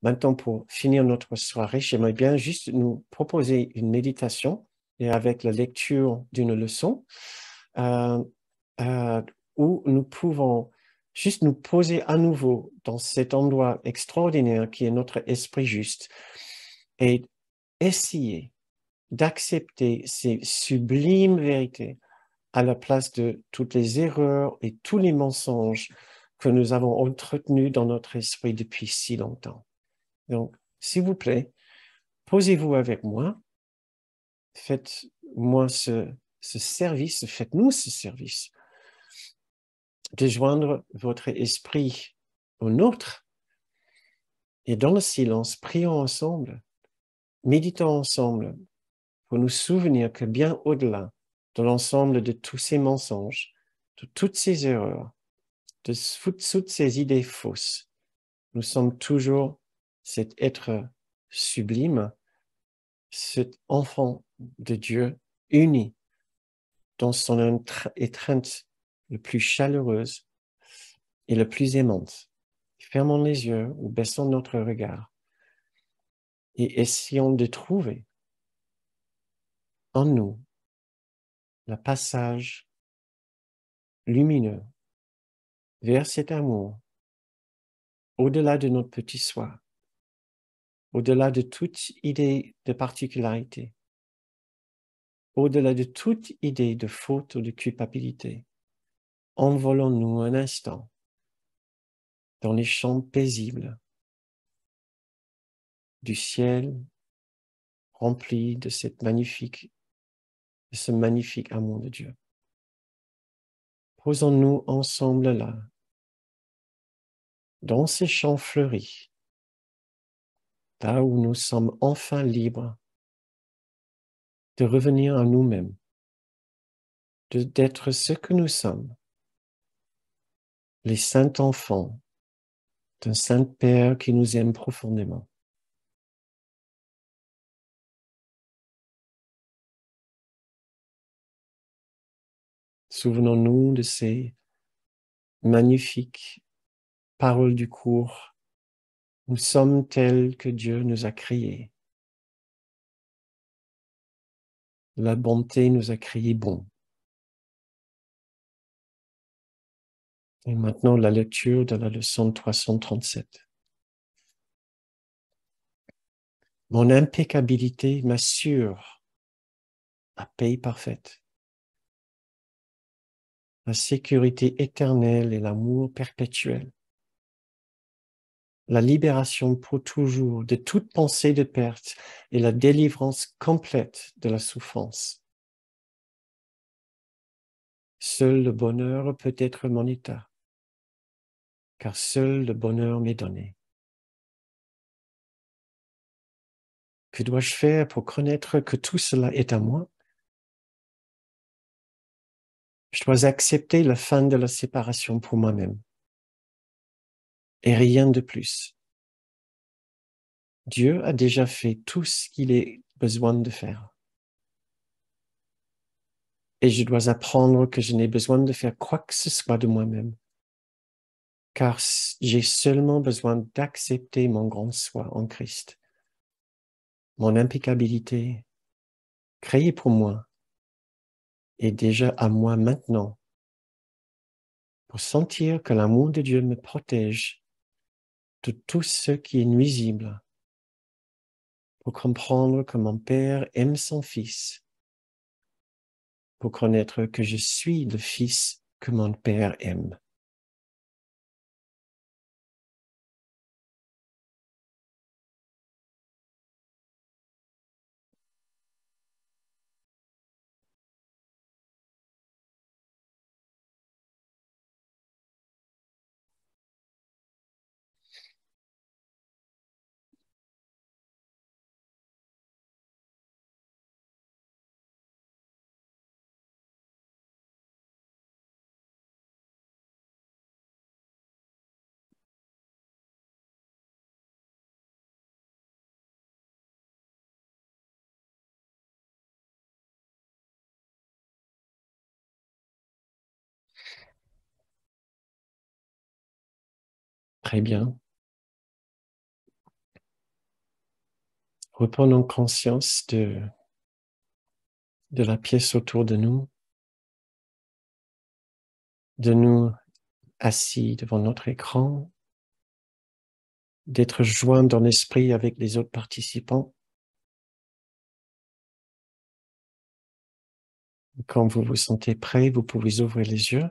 maintenant, pour finir notre soirée, j'aimerais bien juste nous proposer une méditation et avec la lecture d'une leçon euh, euh, où nous pouvons juste nous poser à nouveau dans cet endroit extraordinaire qui est notre esprit juste et essayer d'accepter ces sublimes vérités à la place de toutes les erreurs et tous les mensonges que nous avons entretenus dans notre esprit depuis si longtemps. Donc, s'il vous plaît, posez-vous avec moi, faites-moi ce service, faites-nous ce service de joindre votre esprit au nôtre et dans le silence, prions ensemble, méditons ensemble pour nous souvenir que bien au-delà de l'ensemble de tous ces mensonges, de toutes ces erreurs, de toutes ces idées fausses, nous sommes toujours cet être sublime, cet enfant de Dieu uni dans son étreinte le plus chaleureuse et le plus aimante. Fermons les yeux ou baissons notre regard et essayons de trouver en nous le passage lumineux vers cet amour au-delà de notre petit soi, au-delà de toute idée de particularité, au-delà de toute idée de faute ou de culpabilité. Envolons-nous un instant dans les champs paisibles du ciel rempli de ce magnifique amour de Dieu. Posons-nous ensemble là, dans ces champs fleuris, là où nous sommes enfin libres de revenir à nous-mêmes, d'être ce que nous sommes, les saints enfants d'un saint Père qui nous aime profondément. Souvenons-nous de ces magnifiques paroles du cours. Nous sommes tels que Dieu nous a créés. La bonté nous a créés bons. Et maintenant, la lecture de la leçon 337. Mon impeccabilité m'assure la paix parfaite, la sécurité éternelle et l'amour perpétuel, la libération pour toujours de toute pensée de perte et la délivrance complète de la souffrance. Seul le bonheur peut être mon état, car seul le bonheur m'est donné. Que dois-je faire pour connaître que tout cela est à moi? Je dois accepter la fin de la séparation pour moi-même. Et rien de plus. Dieu a déjà fait tout ce qu'il ait besoin de faire. Et je dois apprendre que je n'ai besoin de faire quoi que ce soit de moi-même. Car j'ai seulement besoin d'accepter mon grand soi en Christ. Mon impeccabilité, créée pour moi, est déjà à moi maintenant. Pour sentir que l'amour de Dieu me protège de tout ce qui est nuisible. Pour comprendre que mon Père aime son Fils. Pour connaître que je suis le Fils que mon Père aime. Très bien. reprenons conscience de la pièce autour de nous assis devant notre écran, d'être joints dans l'esprit avec les autres participants. Quand vous vous sentez prêt, vous pouvez ouvrir les yeux.